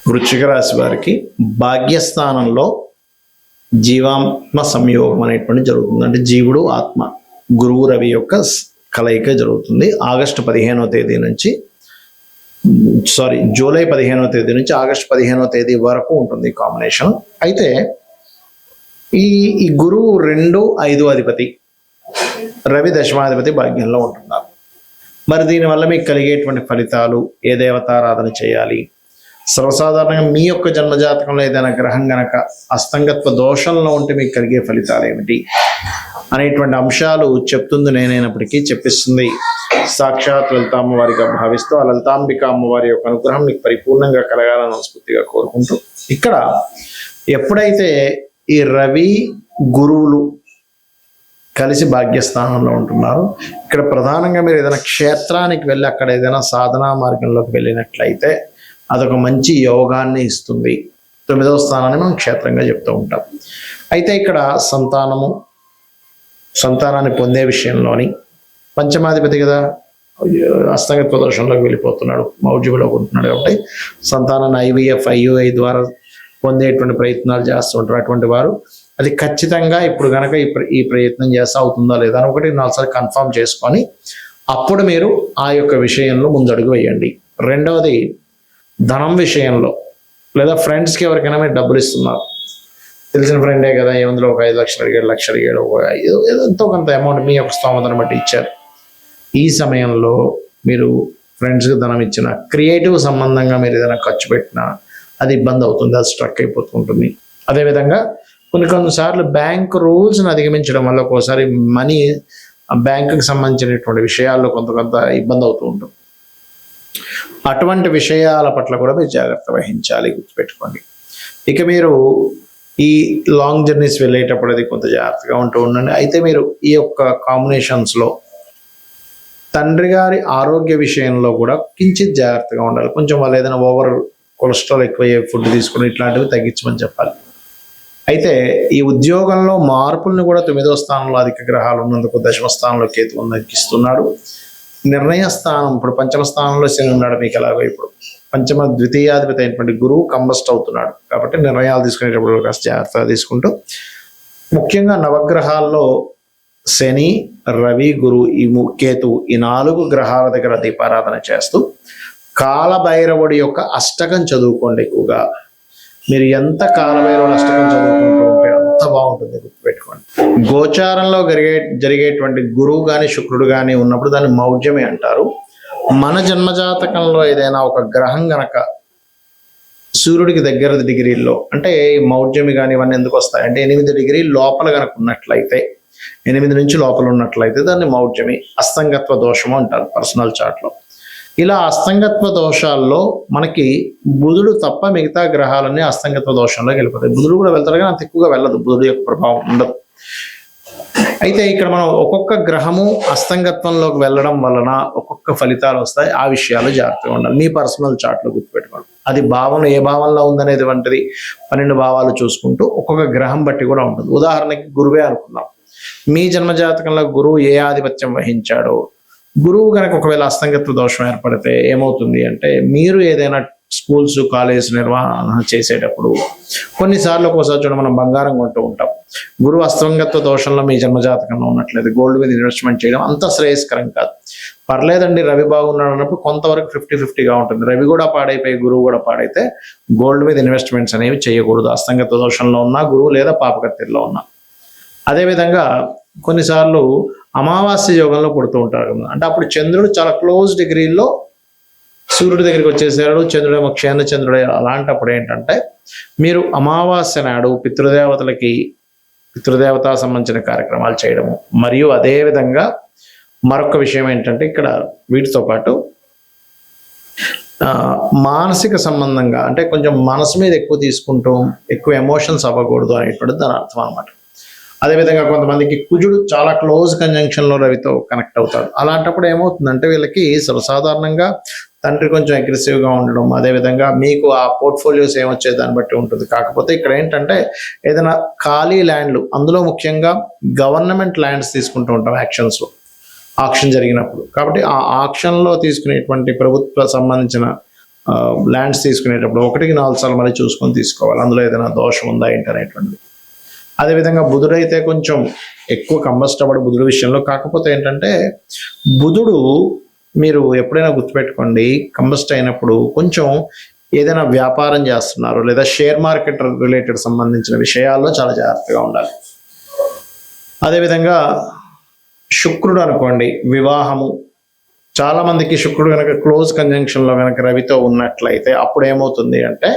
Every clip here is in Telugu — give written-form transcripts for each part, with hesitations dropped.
వృశ్చిక రాశి వారికి భాగ్యస్థానంలో జీవాత్మ సంయోగం అనేటువంటి జరుగుతుంది. అంటే జీవుడు ఆత్మ గురువు రవి యొక్క కలయిక జరుగుతుంది. ఆగస్టు 15వ తేదీ నుంచి జూలై 15వ తేదీ నుంచి ఆగస్టు 15వ తేదీ వరకు ఉంటుంది కాంబినేషన్. అయితే ఈ గురువు 2, 5 అధిపతి, రవి దశమాధిపతి భాగ్యంలో ఉంటున్నారు. మరి దీనివల్ల మీకు కలిగేటువంటి ఫలితాలు, ఏ దేవతారాధన చేయాలి, సర్వసాధారణంగా మీ యొక్క జన్మజాతకంలో ఏదైనా గ్రహం గనక అస్తంగత్వ దోషంలో ఉంటే మీకు కలిగే ఫలితాలు ఏమిటి అనేటువంటి అంశాలు చెప్తుంది నేనైనప్పటికీ చెప్పిస్తుంది సాక్షాత్ లలితామ్మ వారిగా భావిస్తూ ఆ లలితాంబిక అమ్మవారి యొక్క అనుగ్రహం మీకు పరిపూర్ణంగా కలగాలని మనస్ఫూర్తిగా కోరుకుంటూ, ఇక్కడ ఎప్పుడైతే ఈ రవి గురువులు కలిసి భాగ్యస్థానంలో ఉంటున్నారు, ఇక్కడ ప్రధానంగా మీరు ఏదైనా క్షేత్రానికి వెళ్ళి అక్కడ ఏదైనా సాధనా మార్గంలోకి వెళ్ళినట్లయితే అదొక మంచి యోగాన్ని ఇస్తుంది. 9వ స్థానాన్ని మనం క్షేత్రంగా చెప్తూ ఉంటాం. అయితే ఇక్కడ సంతానాన్ని పొందే విషయంలోని పంచమాధిపతి కదా, అస్తంగత్వ దోషంలోకి వెళ్ళిపోతున్నాడు, మౌఢ్యంలోకి ఉంటున్నాడు. కాబట్టి సంతానాన్ని IVF, IUI ద్వారా పొందేటువంటి ప్రయత్నాలు చేస్తుంటారు. అటువంటి వారు అది ఖచ్చితంగా ఇప్పుడు కనుక ఈ ప్రయత్నం చేస్తే అవుతుందా లేదా అని 1-4 సార్లు కన్ఫర్మ్ చేసుకొని అప్పుడు మీరు ఆ యొక్క విషయంలో ముందడుగు వేయండి. రెండవది, ధనం విషయంలో లేదా ఫ్రెండ్స్కి ఎవరికైనా మీరు డబ్బులు ఇస్తున్నారు, తెలిసిన ఫ్రెండే కదా, ఏముందులో ఒక 5 లక్షలు అడిగాడు, 1 లక్ష అడిగాడు, ఎంతో కొంత అమౌంట్ మీ యొక్క స్తోమతను బట్టి ఇచ్చారు. ఈ సమయంలో మీరు ఫ్రెండ్స్కి ధనం ఇచ్చిన, క్రియేటివ్ సంబంధంగా మీరు ఏదైనా ఖర్చు పెట్టినా అది ఇబ్బంది అవుతుంది, అది స్ట్రక్ అయిపోతుంటుంది. అదేవిధంగా కొన్నిసార్లు బ్యాంక్ రూల్స్ని అధిగమించడం వల్ల ఒక్కోసారి మనీ బ్యాంకుకి సంబంధించినటువంటి విషయాల్లో కొంత ఇబ్బంది అవుతూ ఉంటుంది. అటువంటి విషయాల పట్ల కూడా మీరు జాగ్రత్త వహించాలి, గుర్తుపెట్టుకోండి. ఇక మీరు ఈ లాంగ్ జర్నీస్ వెళ్ళేటప్పుడు అది కొంత జాగ్రత్తగా ఉంటూ ఉండండి. అయితే మీరు ఈ యొక్క కాంబినేషన్స్లో తండ్రి గారి ఆరోగ్య విషయంలో కూడా కించిత్ జాగ్రత్తగా ఉండాలి. కొంచెం వాళ్ళు ఏదైనా ఓవర్ కొలెస్ట్రాల్ ఎక్కువయ్యే ఫుడ్ తీసుకుని ఇట్లాంటివి తగ్గించమని చెప్పాలి. అయితే ఈ ఉద్యోగంలో మార్పులను కూడా 9వ స్థానంలో అధిక గ్రహాలు ఉన్నందుకు 10వ స్థానంలో కేతువు తగ్గిస్తున్నాడు. నిర్ణయ స్థానం, ఇప్పుడు 5వ స్థానంలో శని ఉన్నాడు. మీకు ఎలాగో ఇప్పుడు ద్వితీయాధిపతి అయినటువంటి గురువు కంబస్ట్ అవుతున్నాడు. కాబట్టి నిర్ణయాలు తీసుకునేటప్పుడు కాస్త జాగ్రత్తగా తీసుకుంటూ, ముఖ్యంగా నవగ్రహాల్లో శని, రవి, గురు, కేతువు ఈ 4 గ్రహాల దగ్గర దీపారాధన చేస్తూ కాలభైరవుడి యొక్క అష్టకం చదువుకోండి. ఎక్కువగా మీరు ఎంత కాలభైరవుడు అష్టకం చదువుకుంటూ ఉంటే అంత బాగుంటుంది, గుర్తుపెట్టుకోండి. గోచారంలో జరిగేటువంటి గురువు కానీ శుక్రుడు కానీ ఉన్నప్పుడు దాన్ని మౌఢ్యమే అంటారు. మన జన్మజాతకంలో ఏదైనా ఒక గ్రహం గనక సూర్యుడికి దగ్గర డిగ్రీల్లో, అంటే మౌఢ్యమి కానీ ఇవన్నీ ఎందుకు వస్తాయి అంటే 8 డిగ్రీల లోపల కనుక ఉన్నట్లయితే, 8 నుంచి లోపల ఉన్నట్లయితే దాన్ని మౌఢ్యమి, అస్తంగత్వ దోషము అంటారు పర్సనల్ చార్ట్లో. ఇలా అస్తంగత్వ దోషాల్లో మనకి బుధుడు తప్ప మిగతా గ్రహాలన్నీ అస్తంగత్వ దోషంలోకి వెళ్ళిపోతాయి. బుధుడు కూడా వెళ్తారు కానీ అంత ఎక్కువగా వెళ్ళదు, బుధుడు యొక్క ప్రభావం ఉండదు. అయితే ఇక్కడ మనం ఒక్కొక్క గ్రహము అస్తంగత్వంలోకి వెళ్ళడం వలన ఒక్కొక్క ఫలితాలు వస్తాయి. ఆ విషయాలు జాగ్రత్తగా ఉండాలి. మీ పర్సనల్ చార్ట్లో గుర్తుపెట్టుకోండి. అది భావంలో ఏ భావంలో ఉందనేది వంటిది 12 భావాలు చూసుకుంటూ ఒక్కొక్క గ్రహం బట్టి కూడా ఉంటుంది. ఉదాహరణకి గురువే అనుకుందాం. మీ జన్మజాతకంలో గురువు ఏ ఆధిపత్యం వహించాడో, గురువు కనుక ఒకవేళ అస్తంగత్వ దోషం ఏర్పడితే ఏమవుతుంది అంటే, మీరు ఏదైనా స్కూల్స్, కాలేజ్ నిర్వహణ చేసేటప్పుడు కొన్నిసార్లు ఒక్కోసారి చూడ మనం బంగారం కొంటూ ఉంటాం. గురువు అస్తంగత్వ దోషంలో మీ జన్మజాతకంలో ఉన్నట్లయితే గోల్డ్ మీద ఇన్వెస్ట్మెంట్ చేయడం అంత శ్రేయస్కరం కాదు. పర్లేదండి, రవి బాగున్నాడు అన్నప్పుడు కొంతవరకు 50-50గా ఉంటుంది. రవి కూడా పాడైపోయి గురువు కూడా పాడైతే గోల్డ్ మీద ఇన్వెస్ట్మెంట్స్ అనేవి చేయకూడదు, అస్తంగత్వ దోషంలో ఉన్న గురువు లేదా పాపకత్తిలో ఉన్న. అదేవిధంగా కొన్నిసార్లు అమావాస్య యోగంలో పుడుతూ ఉంటారు కదా, అంటే అప్పుడు చంద్రుడు చాలా క్లోజ్ డిగ్రీల్లో సూర్యుడి దగ్గరికి వచ్చేసాడు, చంద్రుడేమో క్షేణ చంద్రుడే. అలాంటప్పుడు ఏంటంటే మీరు అమావాస్య నాడు పితృదేవతా సంబంధించిన కార్యక్రమాలు చేయడము, మరియు అదేవిధంగా మరొక విషయం ఏంటంటే ఇక్కడ వీటితో పాటు మానసిక సంబంధంగా, అంటే కొంచెం మనసు మీద ఎక్కువ తీసుకుంటూ ఎక్కువ ఎమోషన్స్ అవ్వకూడదు అనేటువంటిది దాని అర్థం అనమాట. అదేవిధంగా కొంతమందికి కుజుడు చాలా క్లోజ్ కంజంక్షన్లో రవితో కనెక్ట్ అవుతాడు. అలాంటప్పుడు ఏమవుతుందంటే వీళ్ళకి సర్వసాధారణంగా తండ్రి కొంచెం అగ్రెసివ్గా ఉండడం, అదేవిధంగా మీకు ఆ పోర్ట్ఫోలియోస్ ఏమొచ్చే దాన్ని బట్టి ఉంటుంది. కాకపోతే ఇక్కడ ఏంటంటే ఏదైనా ఖాళీ ల్యాండ్లు, అందులో ముఖ్యంగా గవర్నమెంట్ ల్యాండ్స్ తీసుకుంటూ ఉంటాం ఆక్షన్ జరిగినప్పుడు. కాబట్టి ఆ ఆక్షన్లో తీసుకునేటువంటి ప్రభుత్వ సంబంధించిన ల్యాండ్స్ తీసుకునేటప్పుడు 1-4 సార్లు మళ్ళీ చూసుకొని తీసుకోవాలి, అందులో ఏదైనా దోషం ఉందా ఏంటి అనేటువంటిది. అదేవిధంగా బుధుడైతే కొంచెం ఎక్కువ కంబస్ట్ అవ్వడు బుధుడు విషయంలో. కాకపోతే ఏంటంటే బుధుడు మీరు ఎప్పుడైనా గుర్తుపెట్టుకోండి, కంబస్ట్ అయినప్పుడు కొంచెం ఏదైనా వ్యాపారం చేస్తున్నారు లేదా షేర్ మార్కెట్ రిలేటెడ్ సంబంధించిన విషయాల్లో చాలా జాగ్రత్తగా ఉండాలి. అదేవిధంగా శుక్రుడు అనుకోండి, వివాహము, చాలా మందికి శుక్రుడు కనుక క్లోజ్ కంజంక్షన్లో కనుక రవితో ఉన్నట్లయితే అప్పుడు ఏమవుతుంది అంటే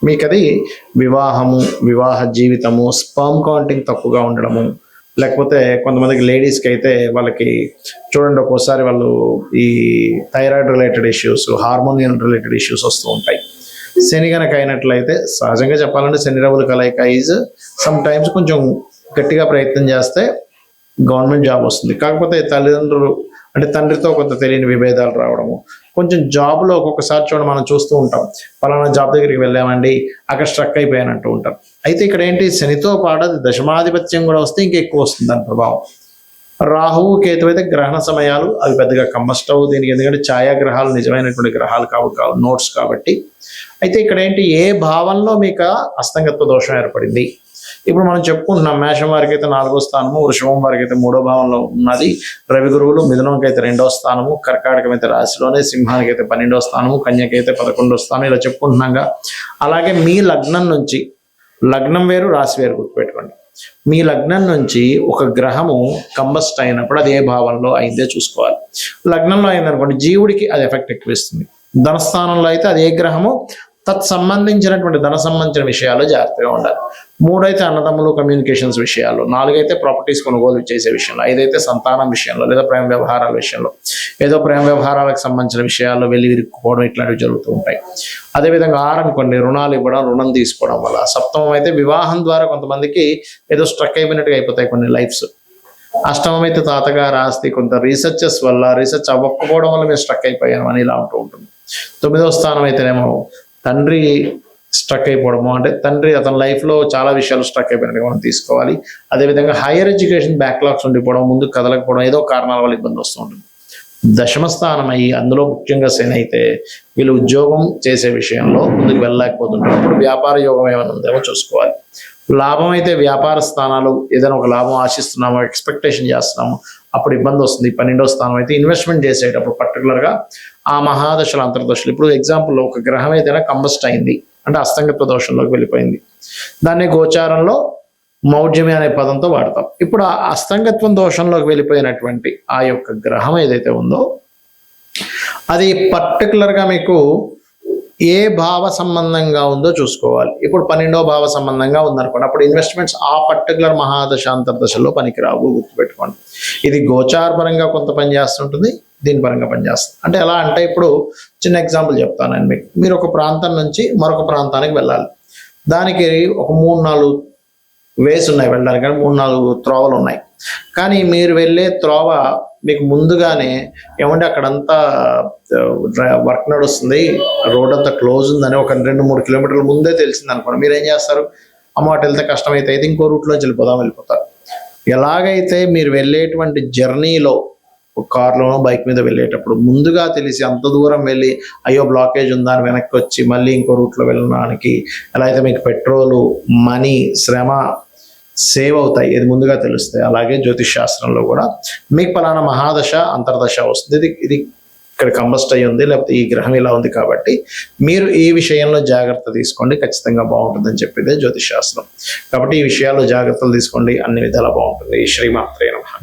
మీకు అది వివాహము, వివాహ జీవితము, స్పర్మ్ కౌంటింగ్ తక్కువగా ఉండడము, లేకపోతే కొంతమందికి లేడీస్కి అయితే వాళ్ళకి చూడండి ఒక్కోసారి వాళ్ళు ఈ thyroid related issues, హార్మోనియల్ related issues వస్తూ ఉంటాయి. శని కనుక అయినట్లయితే సహజంగా చెప్పాలంటే శని రవుల కలయిక ఈజ్ సమ్ టైమ్స్ కొంచెం గట్టిగా ప్రయత్నం చేస్తే గవర్నమెంట్ జాబ్ వస్తుంది. కాకపోతే తల్లిదండ్రులు అంటే తండ్రితో కొంత తెలియని విభేదాలు రావడము, కొంచెం జాబ్లో ఒక్కొక్కసారి చూడండి మనం చూస్తూ ఉంటాం, పలానా జాబ్ దగ్గరికి వెళ్ళామండి అక్కడ స్ట్రక్ అయిపోయానంటూ ఉంటాం. అయితే ఇక్కడ ఏంటి, శనితో పాటు అది దశమాధిపత్యం కూడా వస్తే ఇంకా ఎక్కువ వస్తుంది దాని ప్రభావం. రాహువు కేతు అయితే గ్రహణ సమయాలు అవి పెద్దగా కంబస్టవ్ దీనికి, ఎందుకంటే ఛాయాగ్రహాలు నిజమైనటువంటి గ్రహాలు కావు నోట్స్ కాబట్టి. అయితే ఇక్కడ ఏంటి, ఏ భావంలో మీకు అస్తంగత్వ దోషం ఏర్పడింది. ఇప్పుడు మనం చెప్పుకుంటున్నాం మేషం వారికి అయితే 4వ స్థానము, వృషభం వారికి అయితే 3వ భావంలో ఉన్నది, రవి గురువులు, మిథునంకి అయితే 2వ స్థానము, కర్కాటకం అయితే రాశిలోనే, సింహానికి అయితే 12వ స్థానము, కన్యకి అయితే 11వ స్థానం, ఇలా చెప్పుకుంటున్నాగా. అలాగే మీ లగ్నం నుంచి, లగ్నం వేరు రాశి వేరు గుర్తుపెట్టుకోండి, మీ లగ్నం నుంచి ఒక గ్రహము కంబస్ట్ అయినప్పుడు అది ఏ భావంలో అయిందే చూసుకోవాలి. లగ్నంలో అయిందనుకోండి జీవుడికి అది ఎఫెక్ట్ ఎక్కువ ఇస్తుంది. ధనస్థానంలో అయితే అది ఏ గ్రహము తత్సంబంధించినటువంటి ధన సంబంధించిన విషయాల్లో జాగ్రత్తగా ఉండాలి. 3 అయితే అన్నదమ్ములు కమ్యూనికేషన్స్ విషయాల్లో, 4 అయితే ప్రాపర్టీస్ కొనుగోలు చేసే విషయంలో, 5 అయితే సంతానం విషయంలో లేదా ప్రేమ వ్యవహారాల విషయంలో, ఏదో ప్రేమ వ్యవహారాలకు సంబంధించిన విషయాల్లో వెళ్ళి విరుక్కుపోవడం ఇట్లాంటివి జరుగుతూ ఉంటాయి. అదేవిధంగా 6 అనుకోండి, రుణాలు ఇవ్వడం, రుణం తీసుకోవడం వల్ల. 7వ అయితే వివాహం ద్వారా కొంతమందికి ఏదో స్ట్రక్ అయిపోయినట్టుగా అయిపోతాయి కొన్ని లైఫ్స్. 8వ అయితే తాతగారు ఆస్తి, కొంత రీసెర్చెస్ వల్ల రీసెర్చ్ అవ్వకపోవడం వల్ల మేము స్ట్రక్ అయిపోయాము అని ఇలా ఉంటూ ఉంటుంది. 9వ స్థానం అయితేనేమో తండ్రి స్ట్రక్ అయిపోవడము, అంటే తండ్రి అతని లైఫ్లో చాలా విషయాలు స్ట్రక్ అయిపోయినట్టుగా మనం తీసుకోవాలి. అదేవిధంగా హైయర్ ఎడ్యుకేషన్ బ్యాక్లాగ్స్ ఉండిపోవడం, ముందుకు కదలకపోవడం, ఏదో కారణాల వల్ల ఇబ్బంది వస్తూ ఉంటుంది. 10వ స్థానం అయ్యి అందులో ముఖ్యంగా శని అయితే వీళ్ళు ఉద్యోగం చేసే విషయంలో ముందుకు వెళ్ళలేకపోతుంటారు. అప్పుడు వ్యాపార యోగం ఏమైనా ఉందేమో చూసుకోవాలి. లాభం అయితే వ్యాపార స్థానాలు ఏదైనా ఒక లాభం ఆశిస్తున్నామో, ఎక్స్పెక్టేషన్ చేస్తున్నాము, అప్పుడు ఇబ్బంది వస్తుంది. 12వ స్థానం అయితే ఇన్వెస్ట్మెంట్ చేసేటప్పుడు పర్టికులర్గా ఆ మహాదశలు అంతర్దశలు, ఇప్పుడు ఎగ్జాంపుల్ ఒక గ్రహం ఏదైనా కంబస్ట్ అయింది అంటే అస్తంగత్వ దోషంలోకి వెళ్ళిపోయింది, దాన్ని గోచారంలో మౌఢ్యమి అనే పదంతో వాడతాం. ఇప్పుడు ఆ అస్తంగత్వం దోషంలోకి వెళ్ళిపోయినటువంటి ఆ యొక్క గ్రహం ఏదైతే ఉందో అది పర్టికులర్గా మీకు ఏ భావ సంబంధంగా ఉందో చూసుకోవాలి. ఇప్పుడు 12వ భావ సంబంధంగా ఉందనుకోండి, అప్పుడు ఇన్వెస్ట్మెంట్స్ ఆ పర్టికులర్ మహాదశ అంతర్దశలో పనికిరావు, గుర్తుపెట్టుకోండి. ఇది గోచార పరంగా కొంత పని చేస్తుంటుంది, దీని పరంగా పనిచేస్తుంది. అంటే ఎలా అంటే ఇప్పుడు చిన్న ఎగ్జాంపుల్ చెప్తాను మీకు. మీరు ఒక ప్రాంతం నుంచి మరొక ప్రాంతానికి వెళ్ళాలి, దానికి ఒక 3-4 వేస్ ఉన్నాయి వెళ్ళడానికి, 3-4 త్రోవలు ఉన్నాయి. కానీ మీరు వెళ్ళే త్రోవ మీకు ముందుగానే ఏమంటే అక్కడంతా వర్క్ నడుస్తుంది, రోడ్ అంతా క్లోజ్ ఉందని ఒక 2-3 కిలోమీటర్ల ముందే తెలిసింది అనుకోండి, మీరు ఏం చేస్తారు, అమ్మ అటు వెళ్తే కష్టమైతే అయితే ఇంకో రూట్లోంచి వెళ్ళిపోతారు. ఎలాగైతే మీరు వెళ్ళేటువంటి జర్నీలో కార్లోనో బైక్ మీద వెళ్ళేటప్పుడు ముందుగా తెలిసి అంత దూరం వెళ్ళి అయ్యో బ్లాకేజ్ ఉందా అని వెనక్కి వచ్చి మళ్ళీ ఇంకో రూట్లో వెళ్ళడానికి ఎలా అయితే మీకు పెట్రోలు, మనీ, శ్రమ సేవ్ అవుతాయి, ఇది ముందుగా తెలుస్తాయి. అలాగే జ్యోతిష్ శాస్త్రంలో కూడా మీకు పలానా మహాదశ అంతర్దశ వస్తుంది, ఇది ఇక్కడ కంబస్ట్ అయ్యి ఉంది, లేకపోతే ఈ గ్రహం ఇలా ఉంది, కాబట్టి మీరు ఈ విషయంలో జాగ్రత్త తీసుకోండి, ఖచ్చితంగా బాగుంటుందని చెప్పేదే జ్యోతిష్ శాస్త్రం. కాబట్టి ఈ విషయాల్లో జాగ్రత్తలు తీసుకోండి, అన్ని విధాలా బాగుంటుంది. శ్రీమాత్రే నమః.